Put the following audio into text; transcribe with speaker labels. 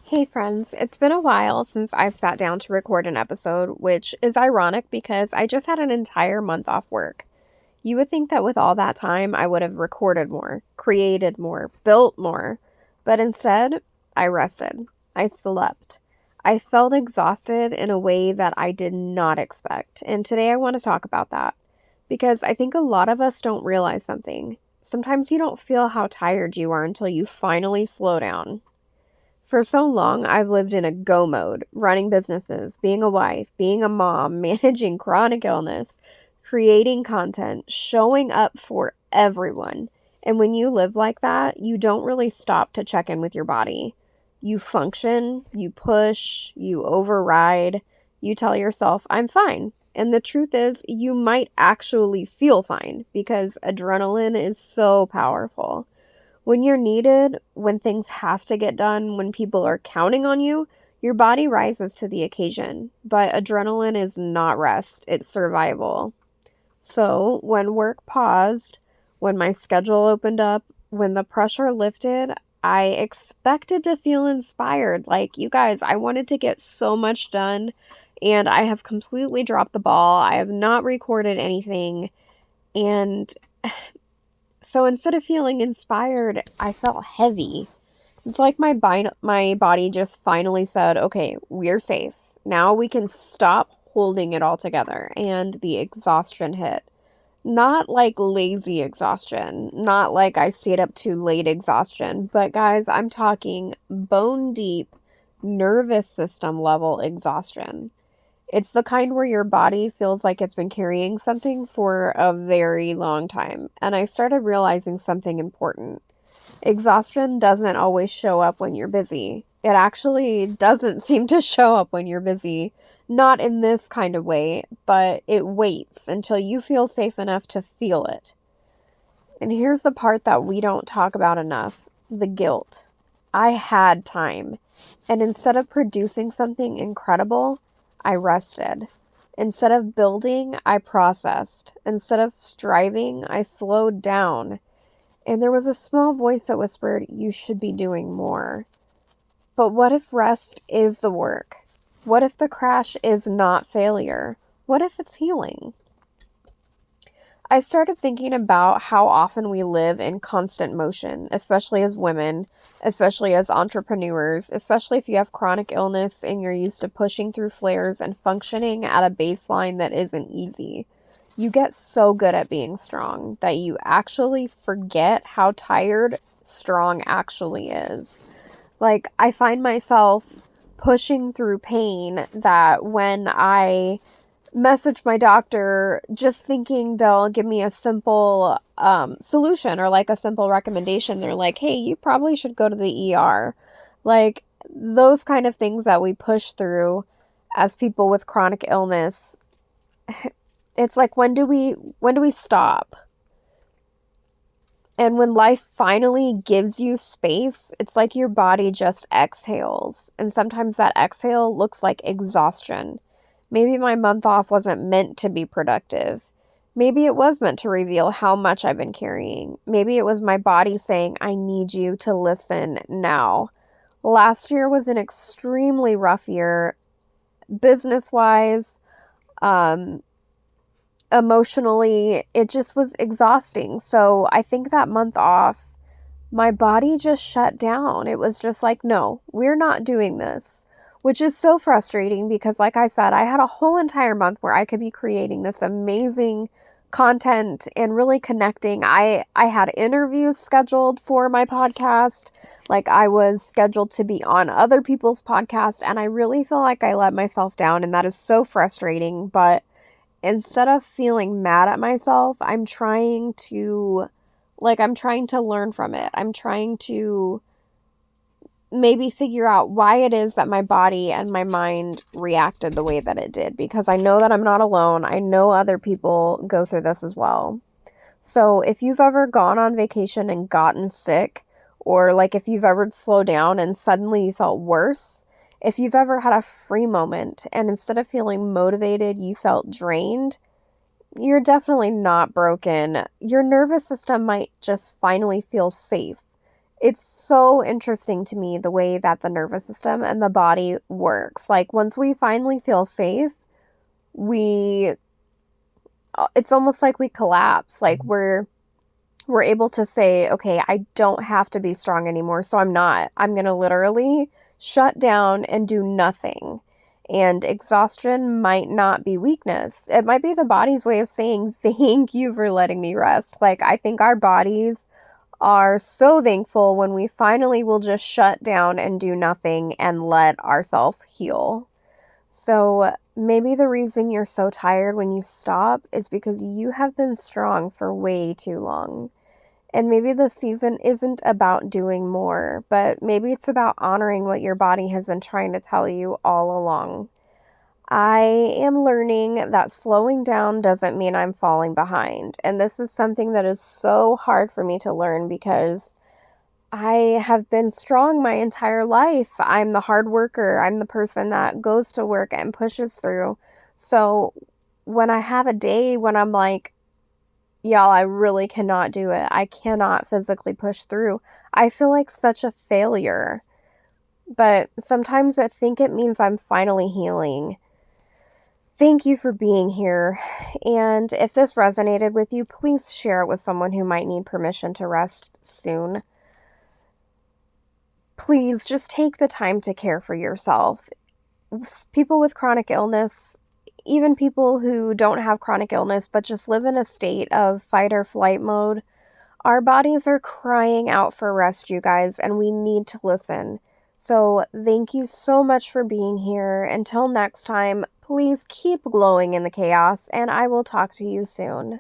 Speaker 1: Hey friends, it's been a while since I've sat down to record an episode, which is ironic because I just had an entire month off work. You would think that with all that time, I would have recorded more, created more, built more, but instead, I rested. I slept. I felt exhausted in a way that I did not expect, and today I want to talk about that because I think a lot of us don't realize something. Sometimes you don't feel how tired you are until you finally slow down. For so long, I've lived in a go mode, running businesses, being a wife, being a mom, managing chronic illness, creating content, showing up for everyone. And when you live like that, you don't really stop to check in with your body. You function, you push, you override, you tell yourself, I'm fine. And the truth is, you might actually feel fine because adrenaline is so powerful. When you're needed, when things have to get done, when people are counting on you, your body rises to the occasion. But adrenaline is not rest, it's survival. So, when work paused, when my schedule opened up, when the pressure lifted, I expected to feel inspired. Like, you guys, I wanted to get so much done, and I have completely dropped the ball. I have not recorded anything, and so instead of feeling inspired, I felt heavy. It's like my body just finally said, okay, we're safe. Now we can stop holding it all together. And the exhaustion hit. Not like lazy exhaustion, not like I stayed up too late exhaustion, but guys, I'm talking bone deep, nervous system level exhaustion. It's the kind where your body feels like it's been carrying something for a very long time. And I started realizing something important. Exhaustion doesn't always show up when you're busy. It actually doesn't seem to show up when you're busy. Not in this kind of way, but it waits until you feel safe enough to feel it. And here's the part that we don't talk about enough, the guilt. I had time. And instead of producing something incredible, I rested. Instead of building, I processed. Instead of striving, I slowed down. And there was a small voice that whispered, you should be doing more. But what if rest is the work? What if the crash is not failure? What if it's healing? I started thinking about how often we live in constant motion, especially as women, especially as entrepreneurs, especially if you have chronic illness and you're used to pushing through flares and functioning at a baseline that isn't easy. You get so good at being strong that you actually forget how tired strong actually is. Like, I find myself pushing through pain that when I message my doctor just thinking they'll give me a simple solution or like a simple recommendation. They're like, hey, you probably should go to the ER. Like those kind of things that we push through as people with chronic illness. It's like, when do we stop? And when life finally gives you space, it's like your body just exhales. And sometimes that exhale looks like exhaustion. Maybe my month off wasn't meant to be productive. Maybe it was meant to reveal how much I've been carrying. Maybe it was my body saying, I need you to listen now. Last year was an extremely rough year, business-wise, emotionally. It just was exhausting. So I think that month off, my body just shut down. It was just like, no, we're not doing this. Which is so frustrating because, like I said, I had a whole entire month where I could be creating this amazing content and really connecting. I had interviews scheduled for my podcast. Like, I was scheduled to be on other people's podcast, and I really feel like I let myself down, and that is so frustrating. But instead of feeling mad at myself, I'm trying to learn from it. I'm trying to maybe figure out why it is that my body and my mind reacted the way that it did, because I know that I'm not alone. I know other people go through this as well. So if you've ever gone on vacation and gotten sick, or like if you've ever slowed down and suddenly you felt worse, if you've ever had a free moment and instead of feeling motivated, you felt drained, you're definitely not broken. Your nervous system might just finally feel safe. It's so interesting to me the way that the nervous system and the body works. Like, once we finally feel safe, we it's almost like we collapse. Like, we're able to say, okay, I don't have to be strong anymore, so I'm not. I'm going to literally shut down and do nothing. And exhaustion might not be weakness. It might be the body's way of saying, thank you for letting me rest. Like, I think our bodies are so thankful when we finally will just shut down and do nothing and let ourselves heal. So maybe the reason you're so tired when you stop is because you have been strong for way too long. And maybe this season isn't about doing more, but maybe it's about honoring what your body has been trying to tell you all along. I am learning that slowing down doesn't mean I'm falling behind. And this is something that is so hard for me to learn because I have been strong my entire life. I'm the hard worker. I'm the person that goes to work and pushes through. So when I have a day when I'm like, y'all, I really cannot do it, I cannot physically push through, I feel like such a failure. But sometimes I think it means I'm finally healing. Thank you for being here. And if this resonated with you, please share it with someone who might need permission to rest soon. Please just take the time to care for yourself. People with chronic illness, even people who don't have chronic illness but just live in a state of fight or flight mode, our bodies are crying out for rest, you guys, and we need to listen. So thank you so much for being here. Until next time, please keep glowing in the chaos, and I will talk to you soon.